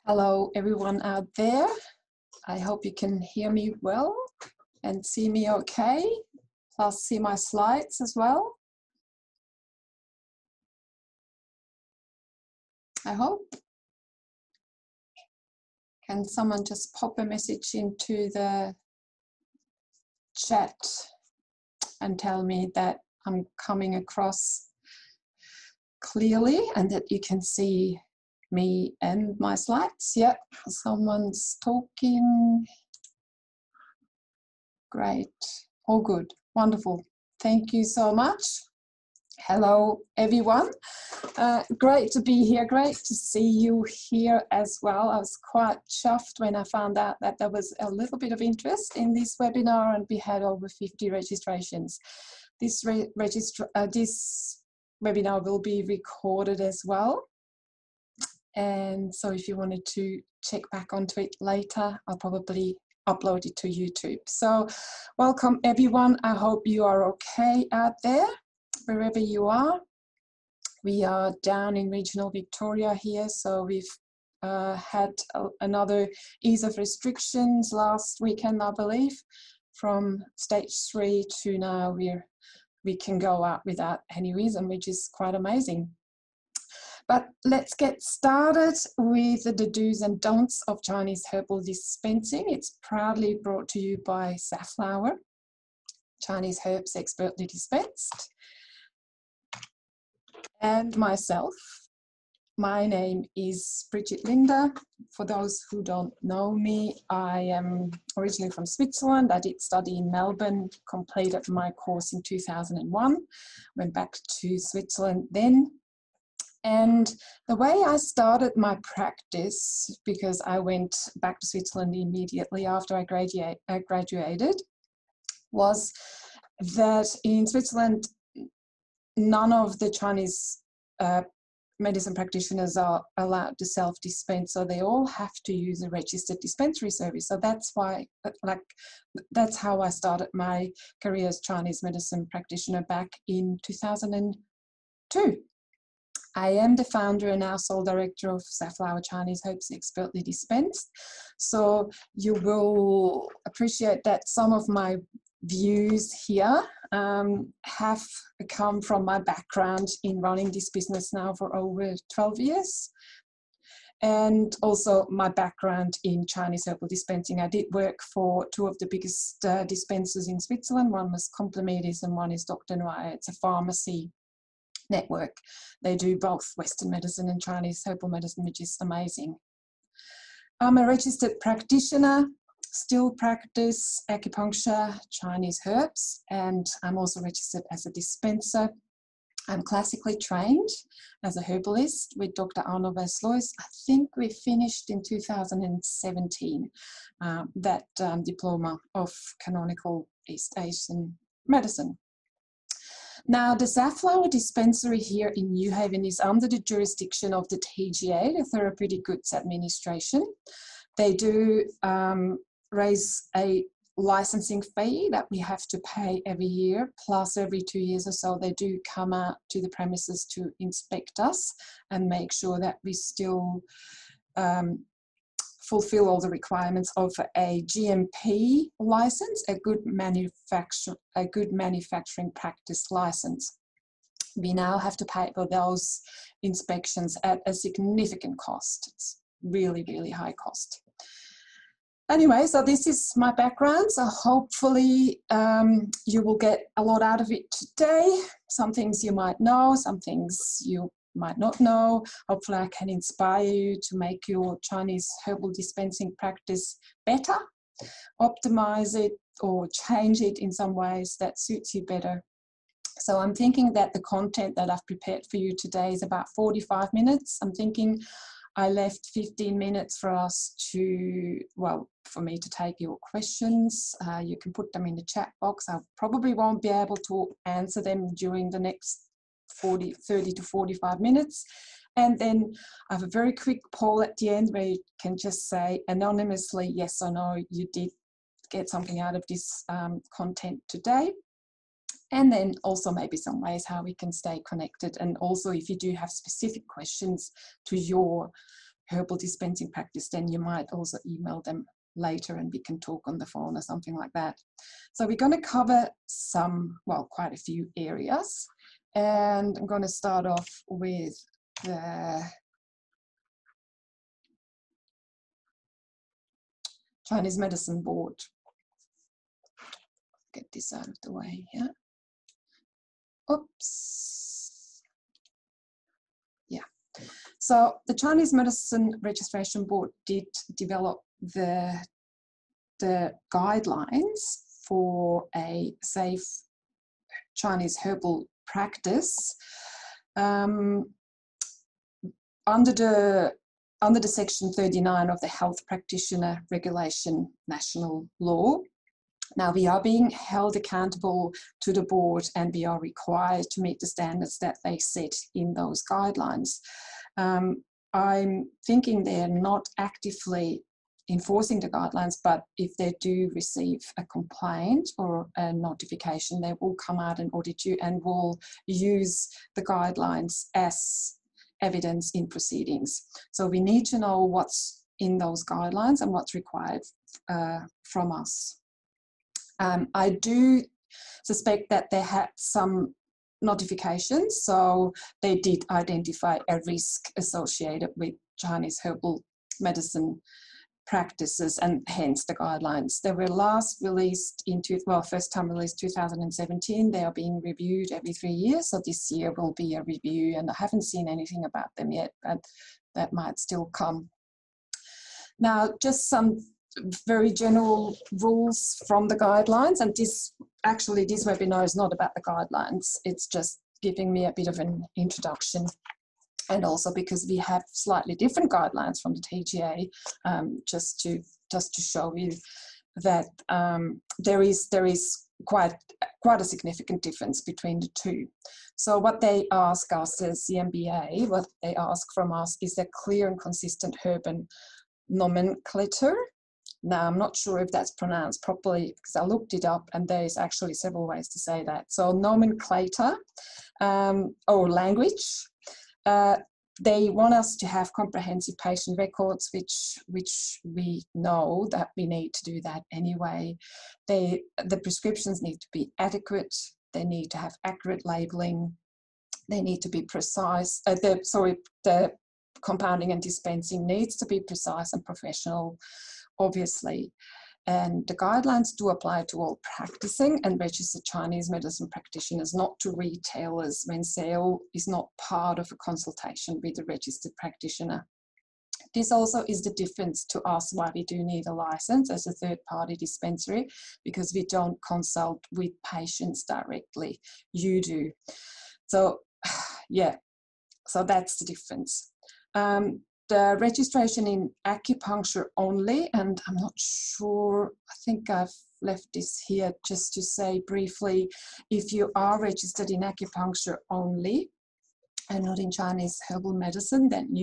Hello everyone out there. I hope you can hear me well and see me okay, plus see my slides as well. I hope. Can someone just pop a message into the chat and tell me that I'm coming across clearly and that you can see me and my slides? Yep, someone's talking. Great, all good, wonderful. Thank you so much. Hello everyone, great to be here, great to see you here as well. I was quite chuffed when I found out that there was a little bit of interest in this webinar and we had over 50 registrations. This webinar will be recorded as well, and so if you wanted to check back onto it later, I'll probably upload it to YouTube. So welcome everyone, I hope you are okay out there wherever you are. We are down in regional Victoria here, so we've had another ease of restrictions last weekend, I believe, from stage 3 to now we can go out without any reason, which is quite amazing. But let's get started with the do's and don'ts of Chinese herbal dispensing. It's proudly brought to you by Safflower, Chinese herbs expertly dispensed, and myself. My name is Bridget Linda. For those who don't know me, I am originally from Switzerland. I did study in Melbourne, completed my course in 2001, went back to Switzerland then. And the way I started my practice, because I went back to Switzerland immediately after I graduated, was that in Switzerland, none of the Chinese medicine practitioners are allowed to self-dispense, so they all have to use a registered dispensary service. So that's why, that's how I started my career as Chinese medicine practitioner back in 2002. I am the founder and now sole director of Safflower Chinese Herbs Expertly Dispensed. So you will appreciate that some of my views here have come from my background in running this business now for over 12 years. And also my background in Chinese herbal dispensing. I did work for two of the biggest dispensers in Switzerland. One was Complemedis and one is Dr. Noir. It's a pharmacy network. They do both Western medicine and Chinese herbal medicine, which is amazing. I'm a registered practitioner, still practice acupuncture, Chinese herbs, and I'm also registered as a dispenser. I'm classically trained as a herbalist with Dr. Arno Verslois. I think we finished in 2017 that diploma of canonical East Asian medicine. Now, the Safflower dispensary here in New Haven is under the jurisdiction of the TGA, the Therapeutic Goods Administration. They do raise a licensing fee that we have to pay every year, plus every 2 years or so they do come out to the premises to inspect us and make sure that we still fulfill all the requirements of a GMP license, a good manufacturing practice license. We now have to pay for those inspections at a significant cost. It's really, really high cost. Anyway, so this is my background. So hopefully you will get a lot out of it today. Some things you might know, some things you might not know. Hopefully I can inspire you to make your Chinese herbal dispensing practice better, optimize it or change it in some ways that suits you better. So I'm thinking that the content that I've prepared for you today is about 45 minutes. I'm thinking I left 15 minutes for us to, well, for me to take your questions. You can put them in the chat box. I probably won't be able to answer them during the next 30 to 45 minutes. And then I have a very quick poll at the end where you can just say anonymously yes or no, you did get something out of this content today. And then also maybe some ways how we can stay connected. And also if you do have specific questions to your herbal dispensing practice, then you might also email them later and we can talk on the phone or something like that. So we're going to cover quite a few areas. And I'm going to start off with the Chinese Medicine Board. Get this out of the way here. Oops. Yeah. So the Chinese Medicine Registration Board did develop the guidelines for a safe Chinese herbal practice under the Section 39 of the Health Practitioner Regulation National Law. Now we are being held accountable to the board and we are required to meet the standards that they set in those guidelines. I'm thinking they're not actively enforcing the guidelines, but if they do receive a complaint or a notification, they will come out and audit you and will use the guidelines as evidence in proceedings. So we need to know what's in those guidelines and what's required from us. I do suspect that they had some notifications, so they did identify a risk associated with Chinese herbal medicine practices and hence the guidelines. They were last released first time released 2017. They are being reviewed every 3 years, so this year will be a review and I haven't seen anything about them yet, but that might still come. Now, just some very general rules from the guidelines, and this webinar is not about the guidelines, it's just giving me a bit of an introduction, and also because we have slightly different guidelines from the TGA, just to show you that there is quite a significant difference between the two. So what they ask us as CMBA, what they ask from us is a clear and consistent urban nomenclature. Now, I'm not sure if that's pronounced properly because I looked it up and there is actually several ways to say that. So nomenclature or language. They want us to have comprehensive patient records, which we know that we need to do that anyway. The prescriptions need to be adequate. They need to have accurate labeling. They need to be precise. The compounding and dispensing needs to be precise and professional, obviously. And the guidelines do apply to all practicing and registered Chinese medicine practitioners, not to retailers when sale is not part of a consultation with a registered practitioner. This also is the difference to us why we do need a license as a third-party dispensary, because we don't consult with patients directly. You do. So, yeah, so that's the difference. The registration in acupuncture only, and I'm not sure, I think I've left this here just to say briefly, if you are registered in acupuncture only and not in Chinese herbal medicine, then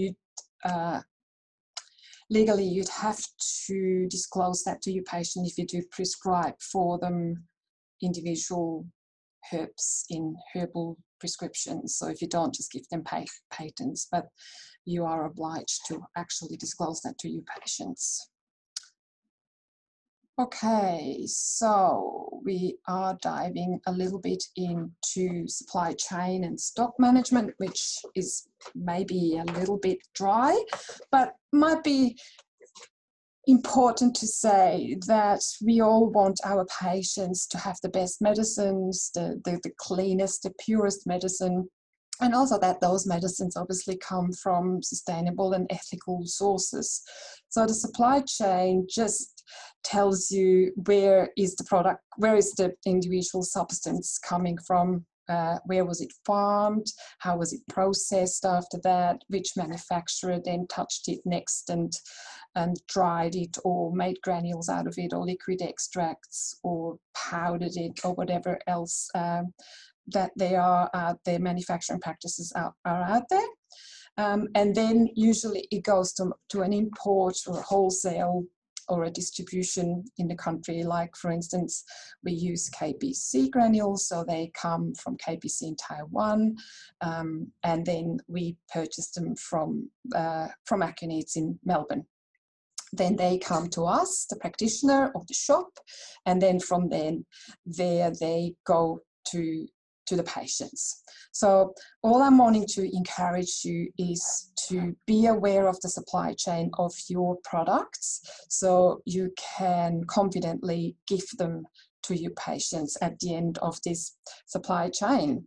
legally you'd have to disclose that to your patient if you do prescribe for them individual herbs in herbal prescriptions. So if you don't just give them patents, but you are obliged to actually disclose that to your patients. Okay, so we are diving a little bit into supply chain and stock management, which is maybe a little bit dry, but might be important to say that we all want our patients to have the best medicines, the cleanest, the purest medicine, and also that those medicines obviously come from sustainable and ethical sources. So the supply chain just tells you where is the product, where is the individual substance coming from, where was it farmed, how was it processed after that, which manufacturer then touched it next and dried it or made granules out of it or liquid extracts or powdered it or whatever else that their manufacturing practices are out there. And then usually it goes to an import or a wholesale or a distribution in the country. Like, for instance, we use KBC granules, so they come from KBC in Taiwan, and then we purchase them from Acunides in Melbourne. Then they come to us, the practitioner of the shop, and then from there they go to the patients. So all I'm wanting to encourage you is to be aware of the supply chain of your products, so you can confidently give them to your patients at the end of this supply chain.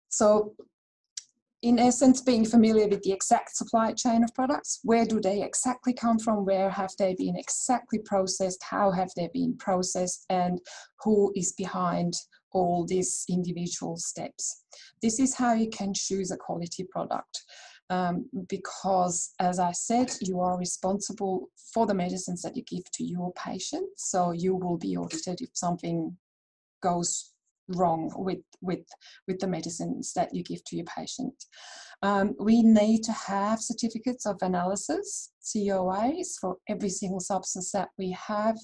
So in essence, being familiar with the exact supply chain of products, where do they exactly come from, where have they been exactly processed, how have they been processed, and who is behind all these individual steps. This is how you can choose a quality product, because, as I said, you are responsible for the medicines that you give to your patients, so you will be audited if something goes wrong with the medicines that you give to your patient. We need to have certificates of analysis, COAs, for every single substance that we have.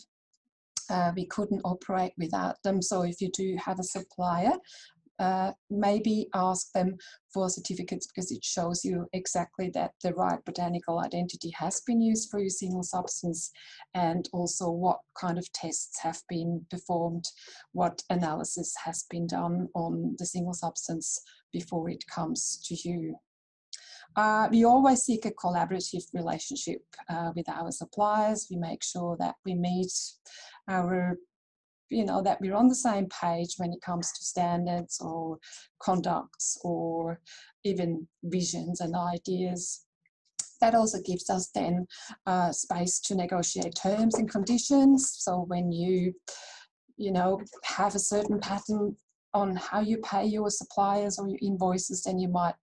We couldn't operate without them. So if you do have a supplier, maybe ask them for certificates, because it shows you exactly that the right botanical identity has been used for your single substance, and also what kind of tests have been performed, what analysis has been done on the single substance before it comes to you. We always seek a collaborative relationship with our suppliers. We make sure that we meet our that we're on the same page when it comes to standards or conducts or even visions and ideas. That also gives us then space to negotiate terms and conditions. So when you have a certain pattern on how you pay your suppliers or your invoices, then you might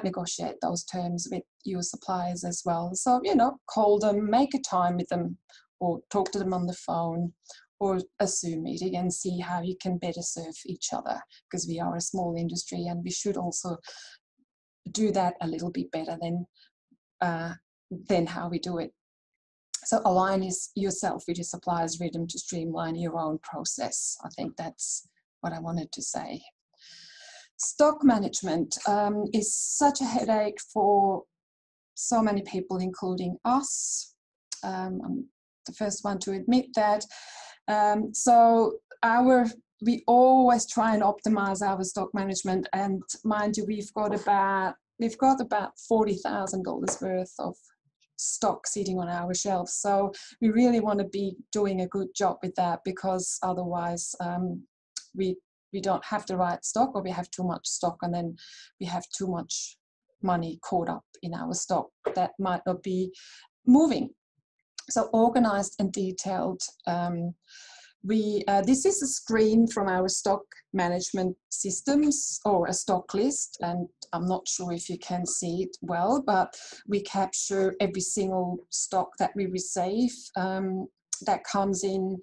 negotiate those terms with your suppliers as well. So, call them, make a time with them, or talk to them on the phone, or a Zoom meeting, and see how you can better serve each other, because we are a small industry and we should also do that a little bit better than how we do it. So align yourself with your supplier's rhythm to streamline your own process. I think that's what I wanted to say. Stock management is such a headache for so many people, including us. I'm the first one to admit that. So we always try and optimize our stock management, and mind you, we've got about $40,000 worth of stock sitting on our shelves. So we really want to be doing a good job with that, because otherwise we don't have the right stock, or we have too much stock, and then we have too much money caught up in our stock that might not be moving. So organized and detailed. This is a screen from our stock management systems, or a stock list, and I'm not sure if you can see it well, but we capture every single stock that we receive that comes in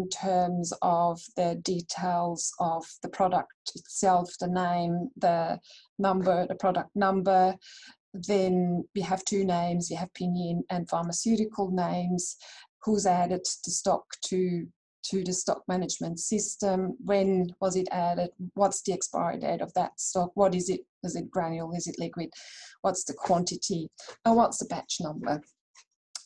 terms of the details of the product itself, the name, the number, the product number. Then we have two names, we have pinyin and pharmaceutical names, who's added the stock to the stock management system, when was it added, what's the expiry date of that stock, what is it granule, is it liquid, what's the quantity, and what's the batch number.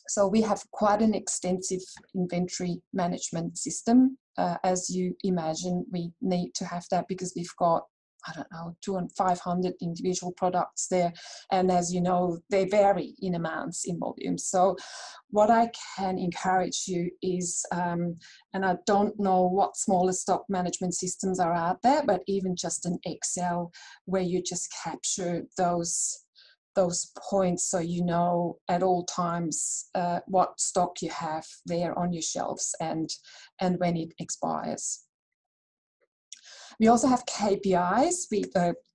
So we have quite an extensive inventory management system. As you imagine, we need to have that, because we've got, 500 individual products there. And as you know, they vary in amounts, in volume. So what I can encourage you is, and I don't know what smaller stock management systems are out there, but even just an Excel where you just capture those points, so you know at all times what stock you have there on your shelves and when it expires. We also have KPIs,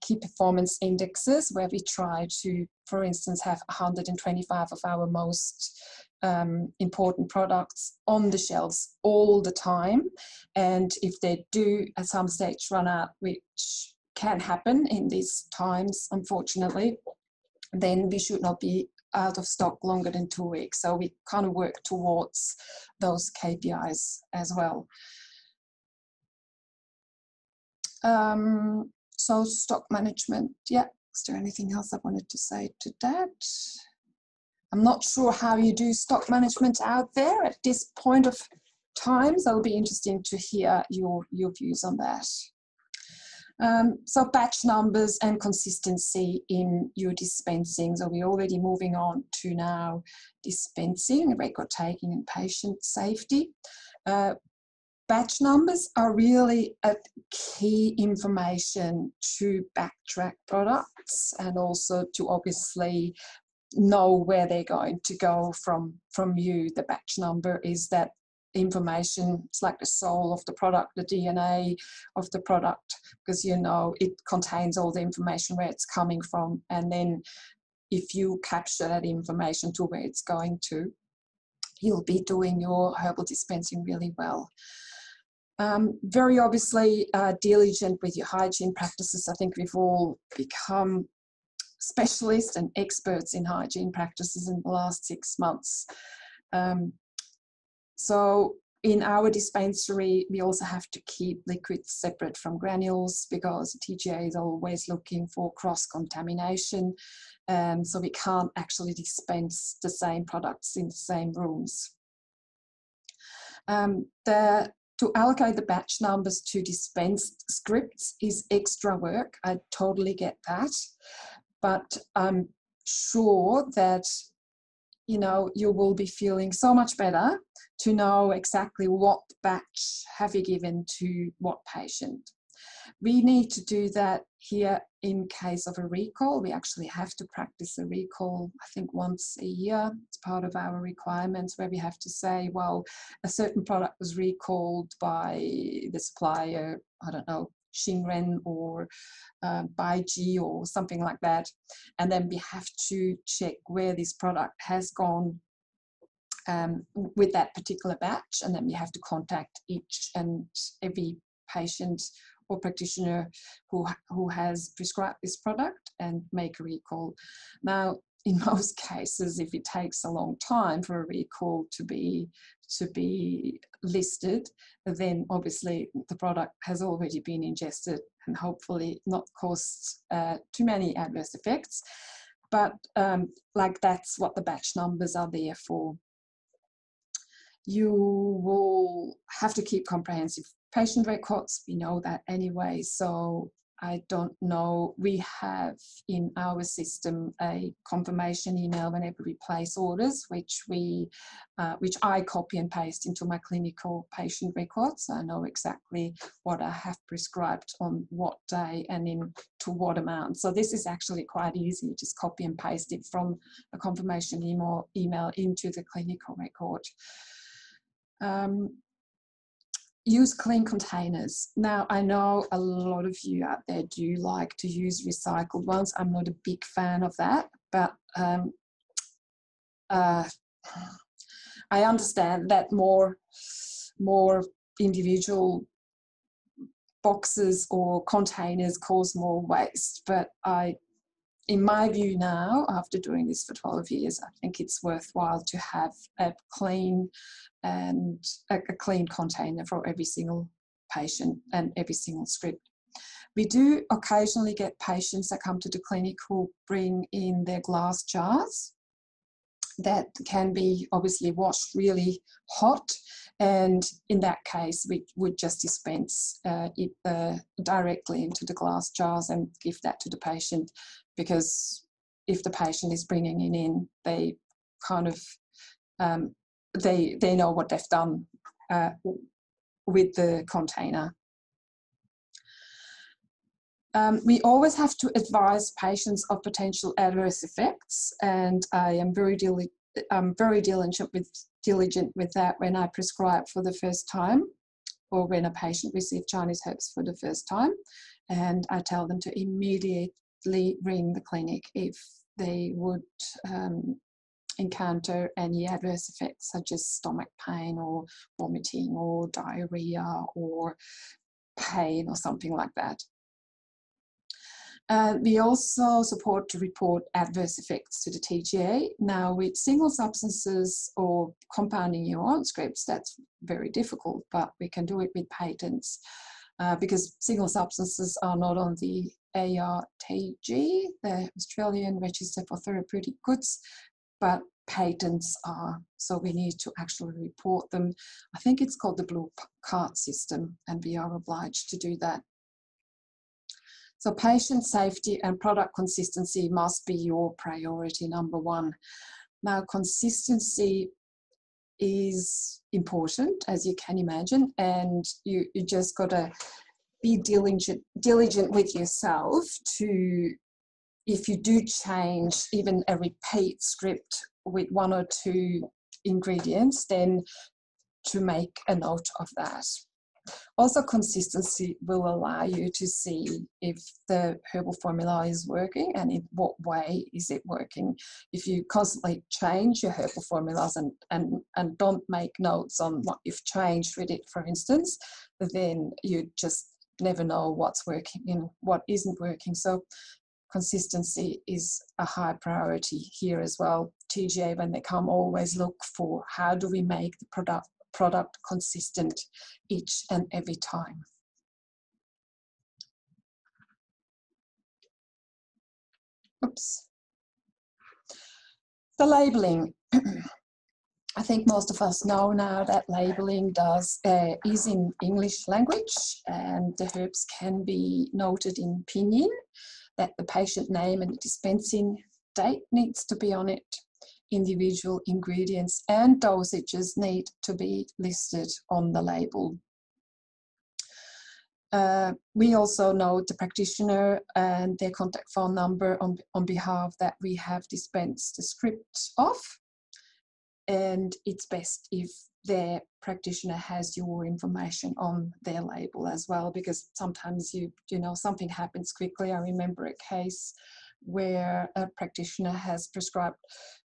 key performance indexes, where we try to, for instance, have 125 of our most important products on the shelves all the time. And if they do at some stage run out, which can happen in these times, unfortunately, then we should not be out of stock longer than 2 weeks. So we kind of work towards those KPIs as well. So stock management, yeah. Is there anything else I wanted to say to that? I'm not sure how you do stock management out there at this point of time, so it'll be interesting to hear your views on that. So batch numbers and consistency in your dispensing. So we're already moving on to now dispensing, record taking and patient safety. Batch numbers are really a key information to backtrack products and also to obviously know where they're going to go from you. The batch number is that information. It's like the soul of the product, the DNA of the product, because you know it contains all the information where it's coming from, and then if you capture that information to where it's going to, you'll be doing your herbal dispensing really well. Very obviously diligent with your hygiene practices. I think we've all become specialists and experts in hygiene practices in the last 6 months. So in our dispensary, we also have to keep liquids separate from granules because TGA is always looking for cross-contamination. So we can't actually dispense the same products in the same rooms. To allocate the batch numbers to dispense scripts is extra work. I totally get that. But I'm sure that you will be feeling so much better to know exactly what batch have you given to what patient. We need to do that here in case of a recall. We actually have to practice a recall, I think, once a year. It's part of our requirements where we have to say, well, a certain product was recalled by the supplier, I don't know, Shinren or Baiji or something like that. And then we have to check where this product has gone with that particular batch. And then we have to contact each and every patient or practitioner who has prescribed this product and make a recall. Now, in most cases, if it takes a long time for a recall to be listed, then obviously the product has already been ingested and hopefully not caused too many adverse effects. But that's what the batch numbers are there for. You will have to keep comprehensive patient records. We know that anyway, so I don't know. We have in our system a confirmation email whenever we place orders, which I copy and paste into my clinical patient records. So I know exactly what I have prescribed on what day and to what amount. So this is actually quite easy. Just copy and paste it from a confirmation email into the clinical record. Use clean containers. Now, I know a lot of you out there do like to use recycled ones. I'm not a big fan of that, but I understand that more individual boxes or containers cause more waste. But in my view now, after doing this for 12 years, I think it's worthwhile to have a clean container for every single patient and every single script. We do occasionally get patients that come to the clinic who bring in their glass jars that can be obviously washed really hot, and in that case we would just dispense it directly into the glass jars and give that to the patient, because if the patient is bringing it in, they kind of they know what they've done with the container. We always have to advise patients of potential adverse effects, and I am very diligent with that when I prescribe for the first time. or when a patient receives Chinese herbs for the first time, and I tell them to immediately ring the clinic if they would encounter any adverse effects such as stomach pain or vomiting or diarrhea or pain or something like that. We also support to report adverse effects to the TGA. Now, with single substances or compounding your own scripts, that's very difficult, but we can do it with patents because single substances are not on the ARTG, the Australian Register for Therapeutic Goods, but patents are, so we need to actually report them. I think it's called the Blue Card system, and we are obliged to do that. So patient safety and product consistency must be your priority number one. Now, consistency is important, as you can imagine, and you just got to be diligent with yourself to, if you do change even a repeat script with one or two ingredients, then to make a note of that. Also, consistency will allow you to see if the herbal formula is working and in what way is it working. If you constantly change your herbal formulas and don't make notes on what you've changed with it, for instance, then you just never know what's working and what isn't working. So consistency is a high priority here as well. TGA, when they come, always look for how do we make the product consistent each and every time. Oops. The labeling. I think most of us know now that labeling is in English language, and the herbs can be noted in pinyin, that the patient name and the dispensing date needs to be on it. Individual ingredients and dosages need to be listed on the label. We also note the practitioner and their contact phone number on behalf that we have dispensed the script of. And it's best if their practitioner has your information on their label as well, because sometimes you know something happens quickly. I remember a case where a practitioner has prescribed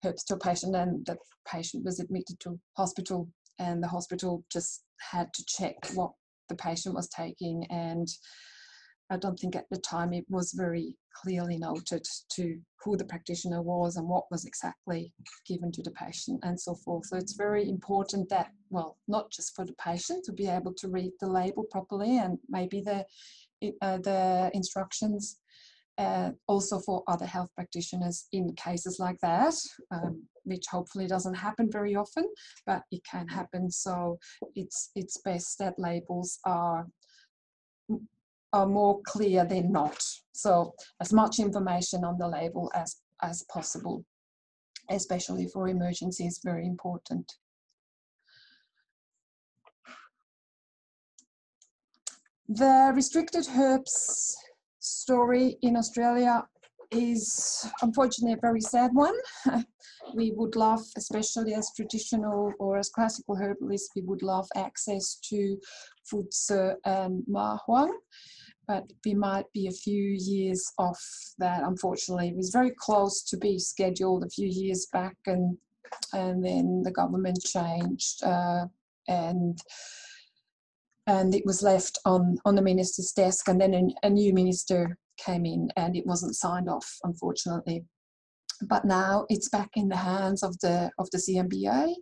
herbs to a patient and the patient was admitted to hospital, and the hospital just had to check what the patient was taking, and I don't think at the time it was very clearly noted to who the practitioner was and what was exactly given to the patient and so forth. So it's very important that, well, not just for the patient to be able to read the label properly and maybe the instructions, also for other health practitioners in cases like that, which hopefully doesn't happen very often, but it can happen. So it's best that labels are more clear than not. So as much information on the label as possible, especially for emergency, is very important. The restricted herbs story in Australia is unfortunately a very sad one. We would love, especially as traditional or as classical herbalists, we would love access to Futsu and Ma Huang, but we might be a few years off that, unfortunately. It was very close to be scheduled a few years back, and then the government changed, and it was left on the minister's desk, and then a new minister came in and it wasn't signed off, unfortunately. But now it's back in the hands of the CMBA.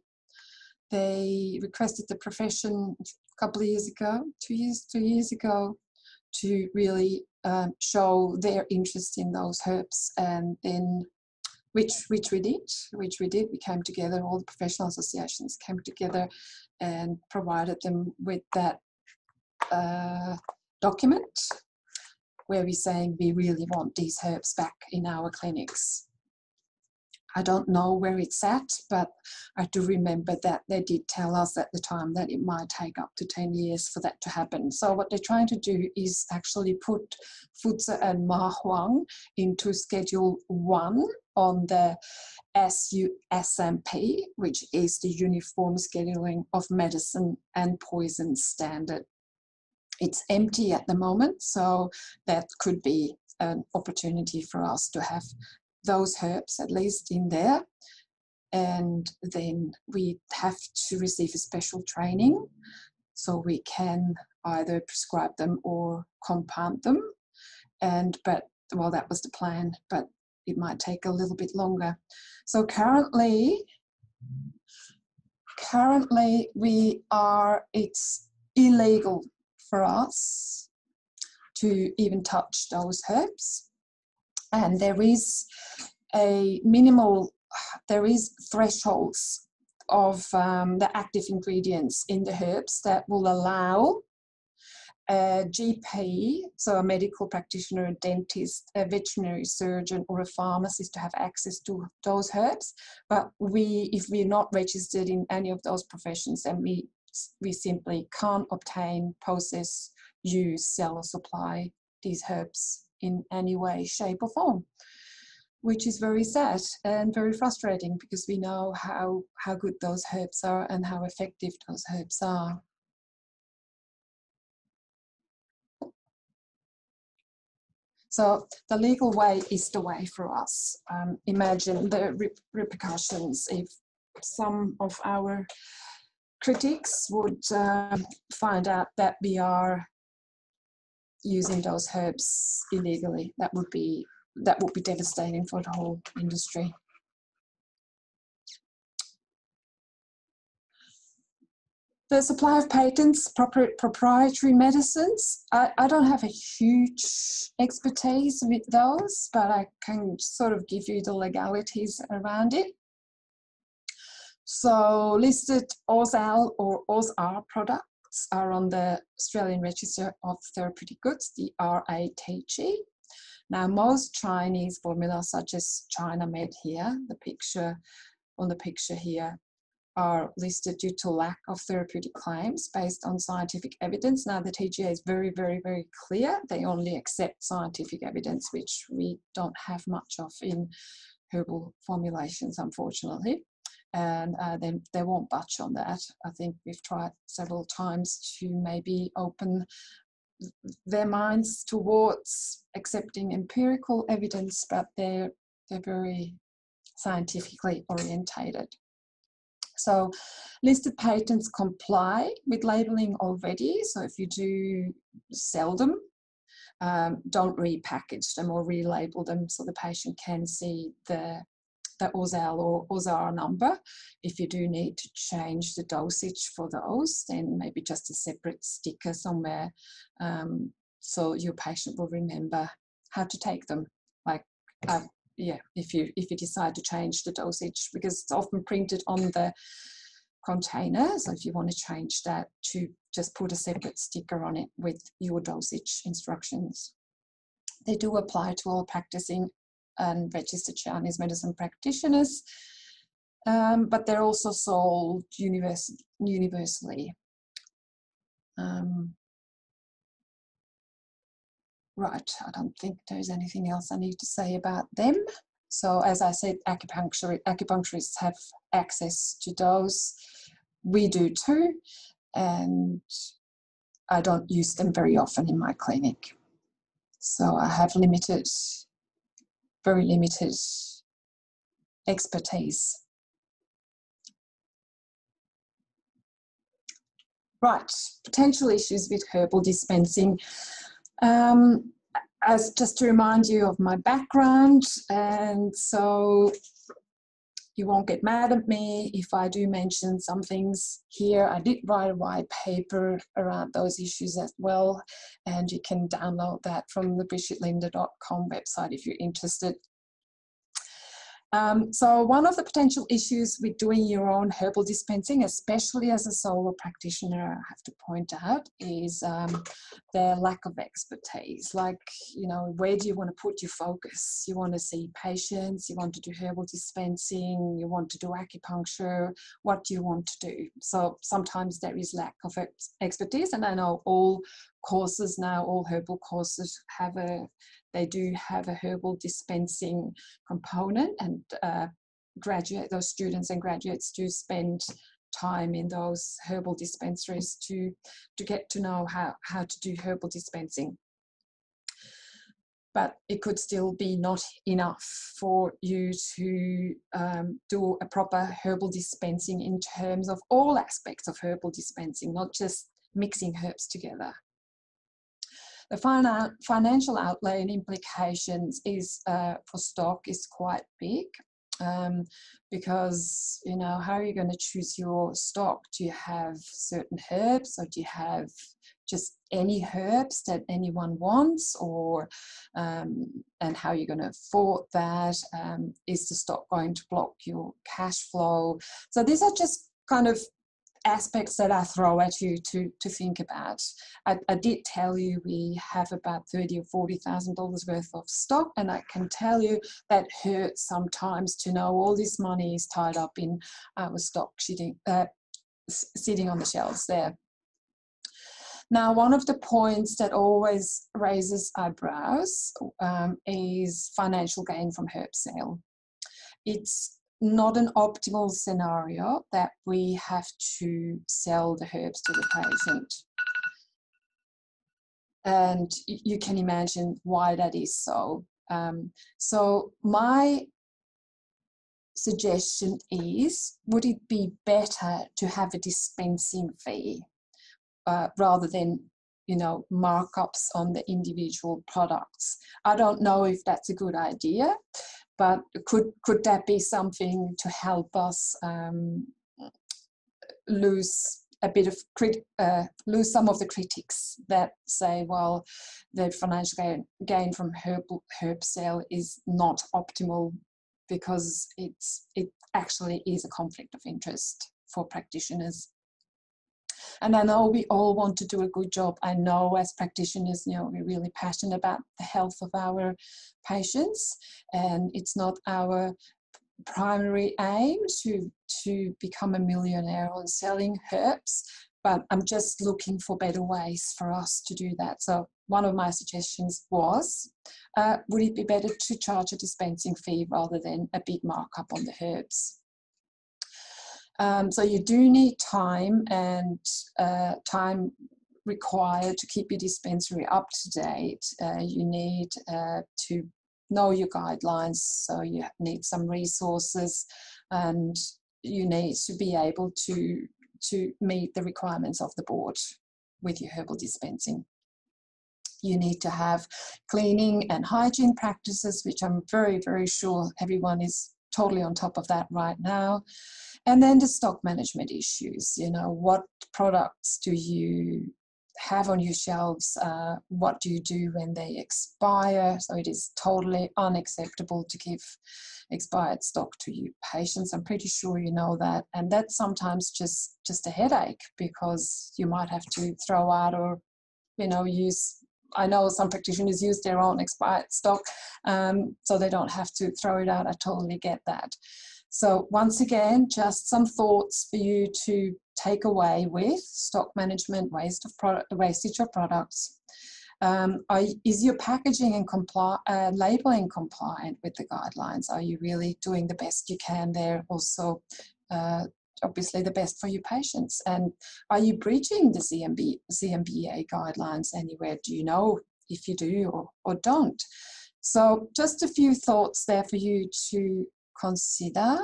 They requested the profession a couple of years ago, 2 years ago, to really show their interest in those herbs, and then which we did. We came together, all the professional associations came together and provided them with that document where we're saying we really want these herbs back in our clinics. I don't know where it's at, but I do remember that they did tell us at the time that it might take up to 10 years for that to happen. So what they're trying to do is actually put Fuzhou and Ma Huang into Schedule 1 on the SUSMP, which is the Uniform Scheduling of Medicine and Poison Standard. It's empty at the moment, so that could be an opportunity for us to have those herbs at least in there. And then we have to receive a special training so we can either prescribe them or compound them. But that was the plan, but it might take a little bit longer. So currently it's illegal for us to even touch those herbs. And there is thresholds of the active ingredients in the herbs that will allow a GP, so a medical practitioner, a dentist, a veterinary surgeon, or a pharmacist to have access to those herbs. But if we're not registered in any of those professions, then we simply can't obtain, process, use, sell, or supply these herbs in any way, shape, or form, which is very sad and very frustrating because we know how good those herbs are and how effective those herbs are. So the legal way is the way for us. Imagine the repercussions if some of our critics would find out that we are using those herbs illegally. That would be devastating for the whole industry. The supply of patents, proprietary medicines, I don't have a huge expertise with those, but I can sort of give you the legalities around it. So listed AUSAL or AUSR products are on the Australian Register of Therapeutic Goods, the RATG. Now, most Chinese formulas, such as China Med here, on the picture here, are listed due to lack of therapeutic claims based on scientific evidence. Now, the TGA is very, very, very clear. They only accept scientific evidence, which we don't have much of in herbal formulations, unfortunately. And then they won't budge on that. I think we've tried several times to maybe open their minds towards accepting empirical evidence, but they're very scientifically orientated. So listed patents comply with labelling already. So if you do sell them, don't repackage them or relabel them so the patient can see the AUSAL or AUSAR number. If you do need to change the dosage for those, then maybe just a separate sticker somewhere so your patient will remember how to take them. Like, if you decide to change the dosage, because it's often printed on the container. So if you want to change that, to just put a separate sticker on it with your dosage instructions. They do apply to all practicing and registered Chinese medicine practitioners, but they're also sold universally. Right, I don't think there's anything else I need to say about them. So as I said, acupuncturists have access to those. We do too, and I don't use them very often in my clinic. So I have very limited expertise. Right, potential issues with herbal dispensing. As just to remind you of my background, and so you won't get mad at me if I do mention some things here. I did write a white paper around those issues as well, and you can download that from the BridgetLinda.com website if you're interested. So one of the potential issues with doing your own herbal dispensing, especially as a solo practitioner, I have to point out, is their lack of expertise. Like, you know, where do you want to put your focus? You want to see patients, you want to do herbal dispensing, you want to do acupuncture, what do you want to do? So sometimes there is lack of expertise, and I know all courses now, all herbal courses they do have a herbal dispensing component, and those students and graduates do spend time in those herbal dispensaries to get to know how to do herbal dispensing. But it could still be not enough for you to do a proper herbal dispensing in terms of all aspects of herbal dispensing, not just mixing herbs together. The financial outlay and implications is for stock is quite big, because, you know, how are you going to choose your stock? Do you have certain herbs, or do you have just any herbs that anyone wants, or and how are you going to afford that? Is the stock going to block your cash flow? So these are just kind of aspects that I throw at you to think about. I did tell you we have about $30,000 or $40,000 worth of stock, and I can tell you that hurts sometimes to know all this money is tied up in our stock sitting on the shelves there. Now, one of the points that always raises eyebrows is financial gain from herb sale. It's not an optimal scenario that we have to sell the herbs to the patient. And you can imagine why that is so. So my suggestion is, would it be better to have a dispensing fee rather than, you know, markups on the individual products? I don't know if that's a good idea, but could that be something to help us lose some of the critics that say, well, the financial gain from herb sale is not optimal because it actually is a conflict of interest for practitioners. And I know we all want to do a good job. I know as practitioners, you know, we're really passionate about the health of our patients, and it's not our primary aim to become a millionaire on selling herbs, but I'm just looking for better ways for us to do that. So one of my suggestions was, would it be better to charge a dispensing fee rather than a big markup on the herbs? So you do need time and time required to keep your dispensary up to date. You need to know your guidelines, so you need some resources, and you need to be able to meet the requirements of the board with your herbal dispensing. You need to have cleaning and hygiene practices, which I'm very, very sure everyone is totally on top of that right now. And then the stock management issues, you know, what products do you have on your shelves? What do you do when they expire? So it is totally unacceptable to give expired stock to your patients. I'm pretty sure you know that. And that's sometimes just a headache, because you might have to throw out or, you know, I know some practitioners use their own expired stock, so they don't have to throw it out. I totally get that. So once again, just some thoughts for you to take away with stock management, wastage of products. Is your packaging and labeling compliant with the guidelines? Are you really doing the best you can there? Also, obviously the best for your patients. And are you breaching the CMBA guidelines anywhere? Do you know if you do or don't? So just a few thoughts there for you to consider.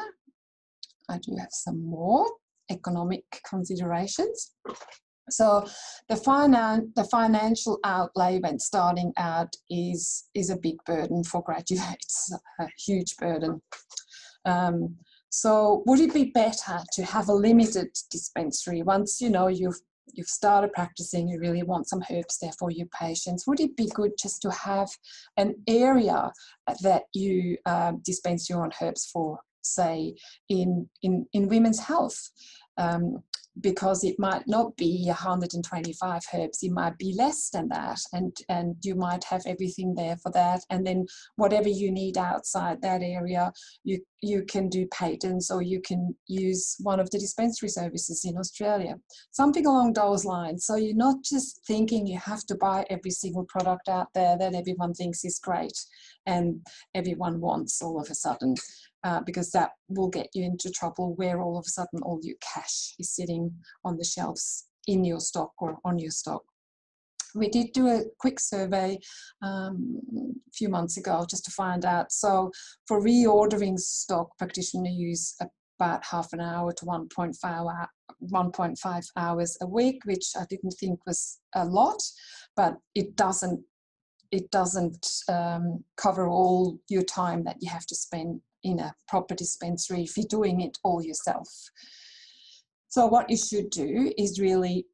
I do have some more economic considerations. So the financial outlay when starting out is a big burden for graduates, a huge burden. So would it be better to have a limited dispensary once you know you've you've started practicing, you really want some herbs there for your patients, would it be good just to have an area that you dispense your own herbs for, say, in women's health? Because it might not be 125 herbs, it might be less than that, and you might have everything there for that, and then whatever you need outside that area, you can do patents, or you can use one of the dispensary services in Australia, something along those lines. So you're not just thinking you have to buy every single product out there that everyone thinks is great and everyone wants all of a sudden. Because that will get you into trouble where all of a sudden all your cash is sitting on the shelves in your stock or on your stock. We did do a quick survey a few months ago just to find out. So for reordering stock, practitioners use about half an hour to 1.5 hours a week, which I didn't think was a lot, but it doesn't cover all your time that you have to spend in a proper dispensary if you're doing it all yourself. So what you should do is really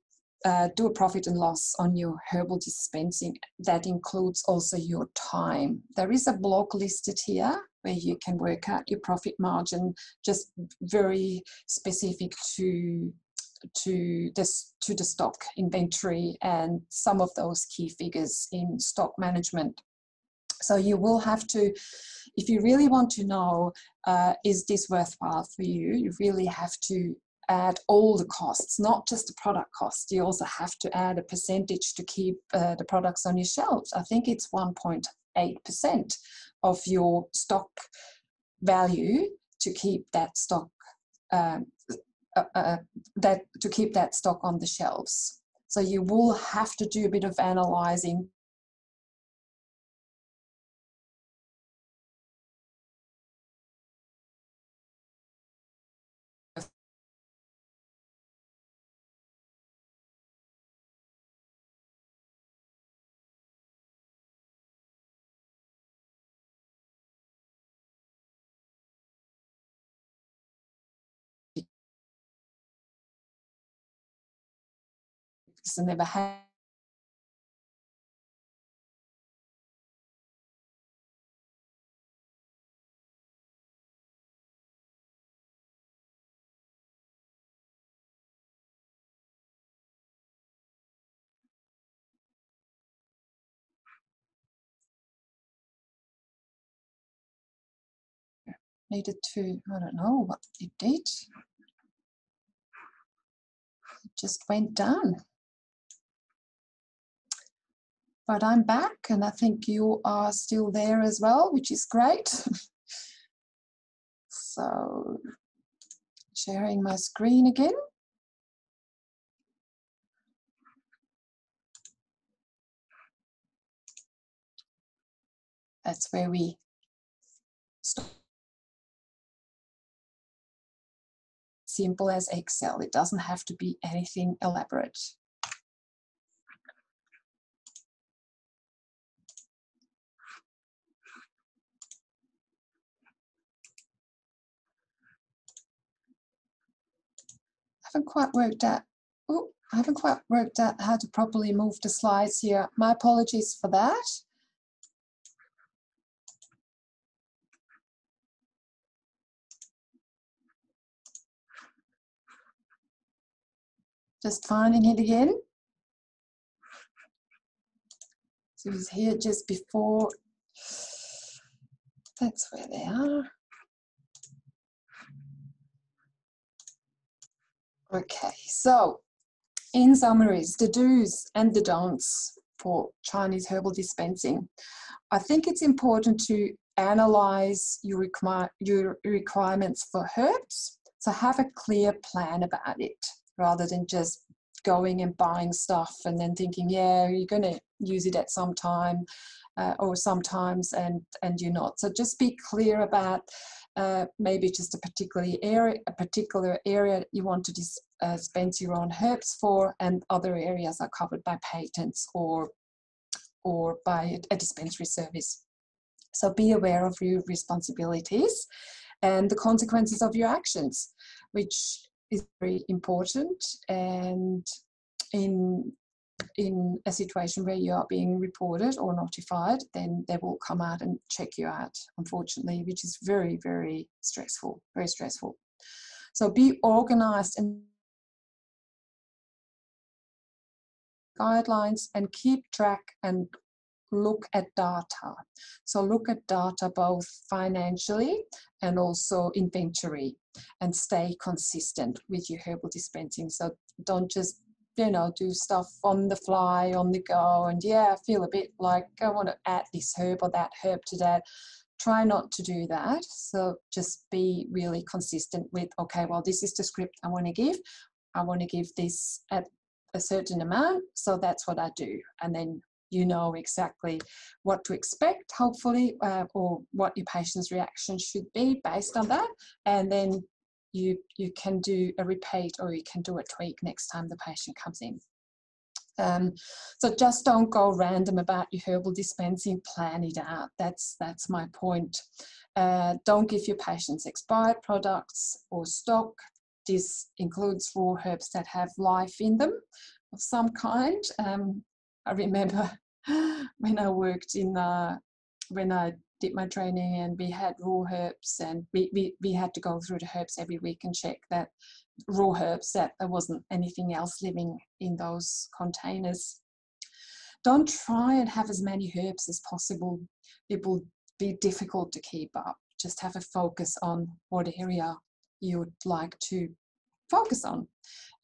do a profit and loss on your herbal dispensing. That includes also your time. There is a blog listed here where you can work out your profit margin, just very specific to the stock inventory and some of those key figures in stock management. So you will have to, if you really want to know, is this worthwhile for you, you really have to add all the costs, not just the product cost. You also have to add a percentage to keep the products on your shelves. I think it's 1.8% of your stock value to keep that stock to keep that stock on the shelves. So you will have to do a bit of analysing. Because I never had. Needed to, I don't know what it did. It just went down. But I'm back, and I think you are still there as well, which is great. So, sharing my screen again. That's where we start. Simple as Excel. It doesn't have to be anything elaborate. I haven't quite worked out how to properly move the slides here. My apologies for that. Just finding it again. So it was here just before. That's where they are. Okay, so in summaries, the do's and the don'ts for Chinese herbal dispensing. I think it's important to analyze your requirements for herbs. So have a clear plan about it rather than just going and buying stuff and then thinking, yeah, you're going to use it at some time or sometimes and you're not. So just be clear about maybe just a particular area you want to dispense your own herbs for, and other areas are covered by patents or by a dispensary service. So be aware of your responsibilities and the consequences of your actions, which is very important. And in a situation where you are being reported or notified, then they will come out and check you out, unfortunately, which is very, very stressful, very stressful. So be organized and guidelines and keep track and look at data. So look at data both financially and also inventory, and stay consistent with your herbal dispensing. So don't just, you know, do stuff on the fly, on the go, and yeah, I feel a bit like I want to add this herb or that herb to that. Try not to do that. So just be really consistent with, okay, well, this is the script I want to give. I want to give this at a certain amount, so that's what I do. And then you know exactly what to expect, hopefully, or what your patient's reaction should be based on that. And then you can do a repeat, or you can do a tweak next time the patient comes in. So just don't go random about your herbal dispensing, plan it out. That's my point. Don't give your patients expired products or stock. This includes raw herbs that have life in them of some kind. I remember when I worked in, when I did my training, and we had raw herbs, and we had to go through the herbs every week and check that raw herbs, that there wasn't anything else living in those containers. Don't try and have as many herbs as possible. It will be difficult to keep up. Just have a focus on what area you would like to focus on,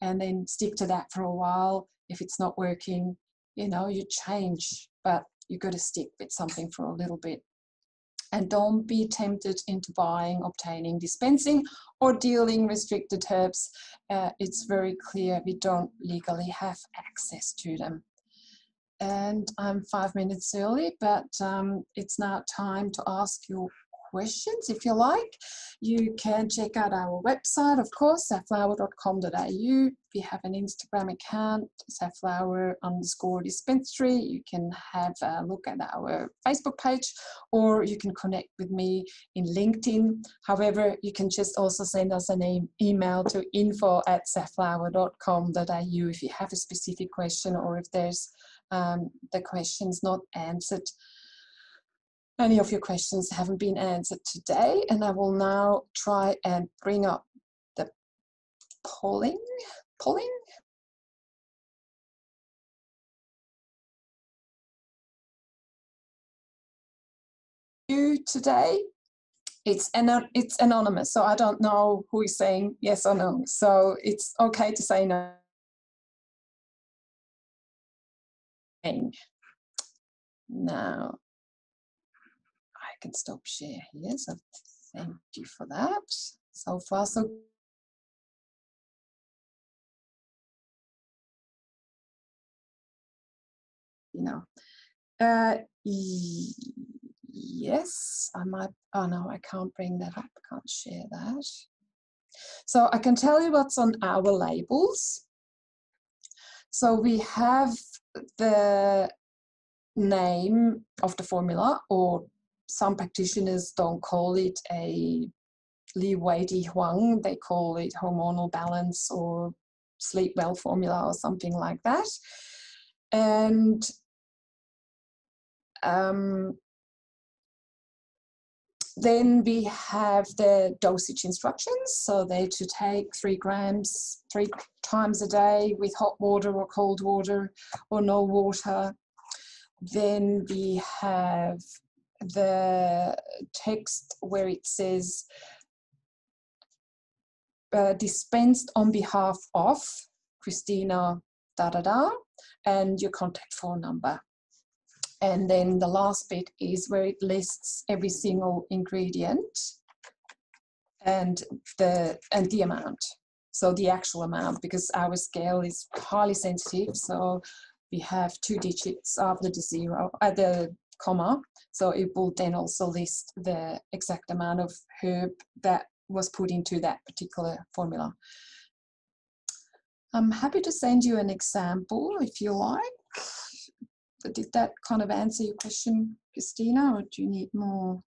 and then stick to that for a while. If it's not working, you know, you change, but you've got to stick with something for a little bit. And don't be tempted into buying, obtaining, dispensing, or dealing restricted herbs. It's very clear we don't legally have access to them. And I'm 5 minutes early, but it's now time to ask your questions. If you like, you can check out our website, of course, safflower.com.au. We have an Instagram account, safflower_dispensary. You can have a look at our Facebook page, or you can connect with me in LinkedIn. However, you can just also send us an email to info@safflower.com.au if you have a specific question, or if there's the question's not answered. Any of your questions haven't been answered today, and I will now try and bring up the polling. You today, it's anonymous, so I don't know who is saying yes or no. So it's okay to say no. Now I can stop share here. So thank you for that. So far, so you know. Yes, I might. Oh no, I can't bring that up. I can't share that. So I can tell you what's on our labels. So we have the name of the formula, or some practitioners don't call it a Li Wei Di Huang, they call it hormonal balance or sleep well formula or something like that. And then we have the dosage instructions. So they're to take 3 grams 3 times a day with hot water or cold water or no water. Then we have the text where it says dispensed on behalf of Christina and your contact phone number. And then the last bit is where it lists every single ingredient and the amount. So the actual amount, because our scale is highly sensitive. So we have 2 digits after the zero, the comma. So it will then also list the exact amount of herb that was put into that particular formula. I'm happy to send you an example if you like. But did that kind of answer your question, Christina, or do you need more?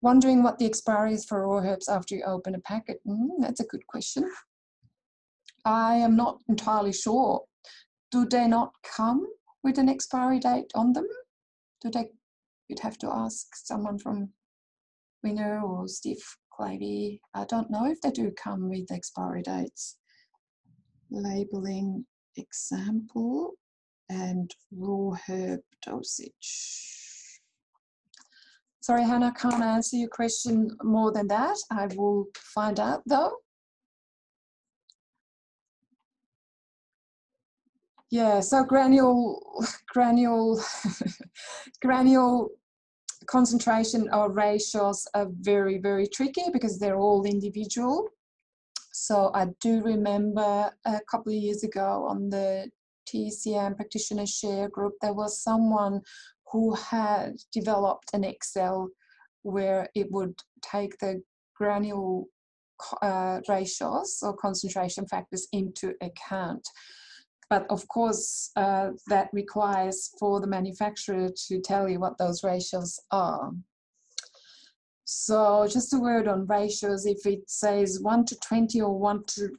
Wondering what the expiry is for raw herbs after you open a packet. That's a good question. I am not entirely sure. Do they not come with an expiry date on them? You'd have to ask someone from Winger or Steve Clavey. I don't know if they do come with expiry dates. Labeling example and raw herb dosage. Sorry, Hannah, I can't answer your question more than that. I will find out though. Yeah, so granule concentration or ratios are very, very tricky because they're all individual. So I do remember a couple of years ago on the TCM practitioner share group, there was someone who had developed an Excel where it would take the granule ratios or concentration factors into account. But of course, that requires for the manufacturer to tell you what those ratios are. So just a word on ratios, if it says 1 to 20 or 1 to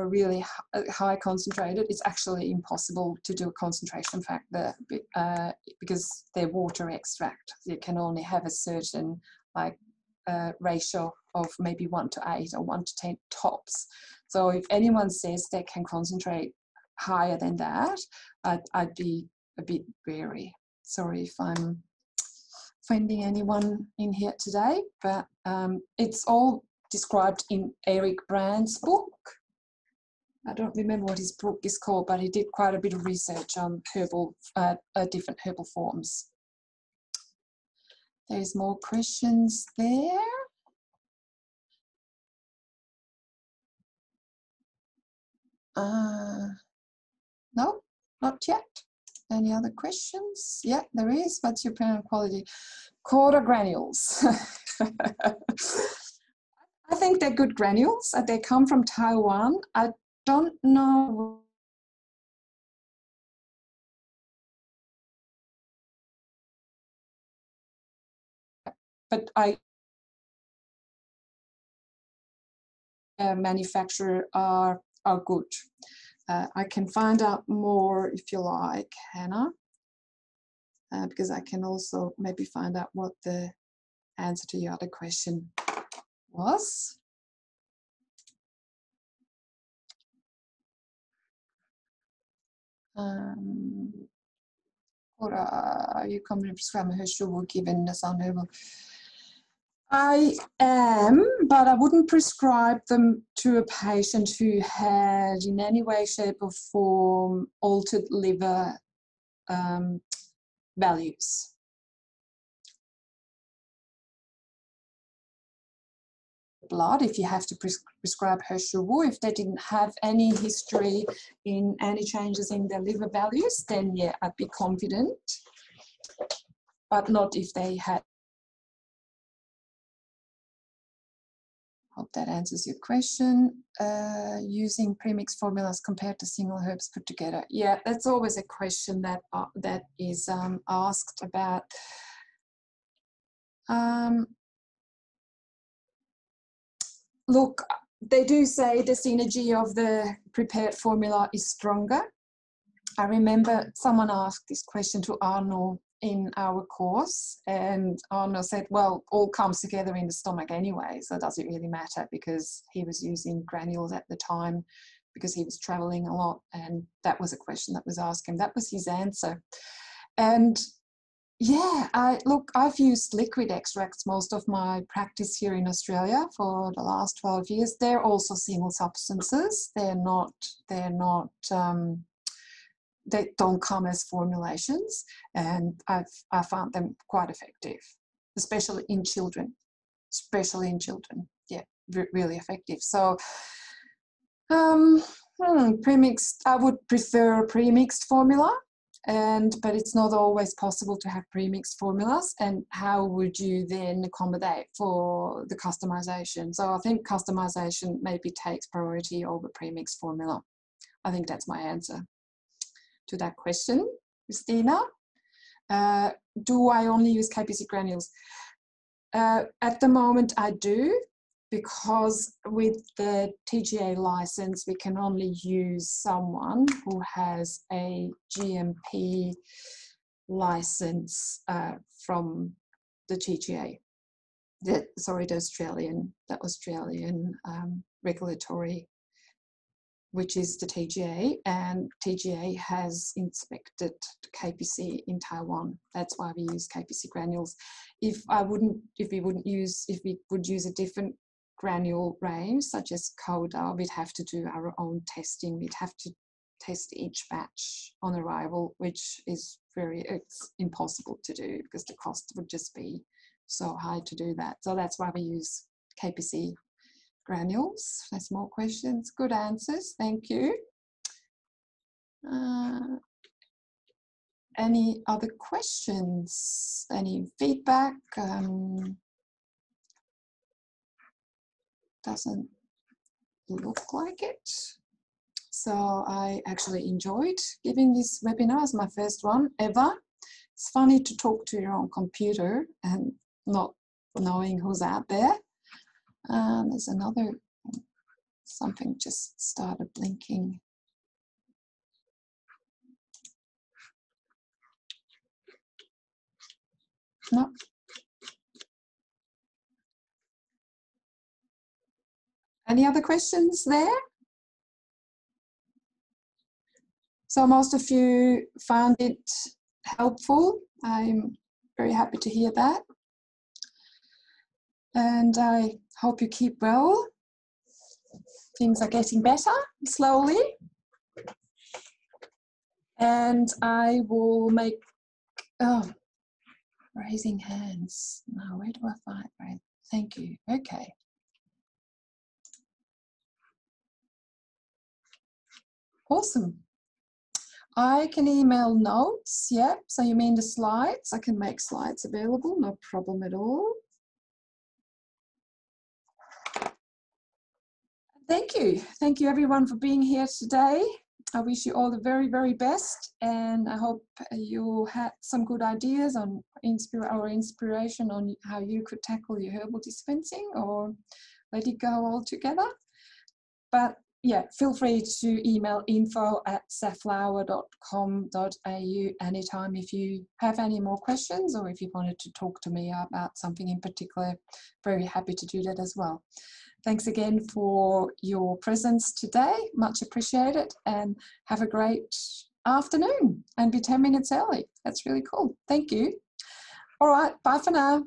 really high concentrated, it's actually impossible to do a concentration factor because they're water extract. You can only have a certain ratio of maybe 1 to 8 or 1 to 10 tops. So if anyone says they can concentrate higher than that, I'd be a bit wary. Sorry if I'm offending anyone in here today, but it's all described in Eric Brand's book. I don't remember what his book is called, but he did quite a bit of research on different herbal forms. There's more questions there. No, not yet. Any other questions? Yeah, there is. What's your parent quality? Quarter granules. I think they're good granules. They come from Taiwan. I don't know. But manufacturer are good. I can find out more if you like, Hannah, because I can also maybe find out what the answer to your other question was. Or are you commonly prescribed Herschel given the sound herbal? I am, but I wouldn't prescribe them to a patient who had in any way, shape or form altered liver values. Blood, if you have to prescribe Herschel, if they didn't have any history in any changes in their liver values, then yeah, I'd be confident, but not if they had. Hope that answers your question. Using premixed formulas compared to single herbs put together. Yeah, that's always a question that is asked about. Look, they do say the synergy of the prepared formula is stronger. I remember someone asked this question to Arno in our course, and Arno said, well, all comes together in the stomach anyway, so does it really matter? Because he was using granules at the time because he was traveling a lot, and that was a question that was asked him. That was his answer. And yeah, I've used liquid extracts most of my practice here in Australia for the last 12 years. They're also single substances. They don't come as formulations, and I found them quite effective, especially in children. Yeah, really effective. So premixed, I would prefer a premixed formula, but it's not always possible to have premixed formulas. And how would you then accommodate for the customization? So I think customization maybe takes priority over premixed formula. I think that's my answer to that question, Christina. Do I only use KPC granules? At the moment I do, because with the TGA license, we can only use someone who has a GMP license from the TGA. The Australian regulatory, which is the TGA, and TGA has inspected KPC in Taiwan. That's why we use KPC granules. If we would use a different granule range, such as Coda, we'd have to do our own testing. We'd have to test each batch on arrival, which is it's impossible to do because the cost would just be so high to do that. So that's why we use KPC granules. There's more questions. Good answers. Thank you. Any other questions? Any feedback? Doesn't look like it. So I actually enjoyed giving this webinar. It's my first one ever. It's funny to talk to your own computer and not knowing who's out there. There's another, something just started blinking. No. Any other questions there? So most of you found it helpful. I'm very happy to hear that. And I hope you keep well. Things are getting better slowly. And I will make, raising hands. Now, where do I find, right? Thank you. Okay. Awesome. I can email notes, yeah. So you mean the slides? I can make slides available, no problem at all. Thank you. Thank you everyone for being here today. I wish you all the very, very best, and I hope you had some good ideas on inspiration on how you could tackle your herbal dispensing or let it go altogether. But yeah, feel free to email info@safflower.com.au anytime if you have any more questions or if you wanted to talk to me about something in particular. Very happy to do that as well. Thanks again for your presence today. Much appreciated, and have a great afternoon and be 10 minutes early. That's really cool. Thank you. All right, bye for now.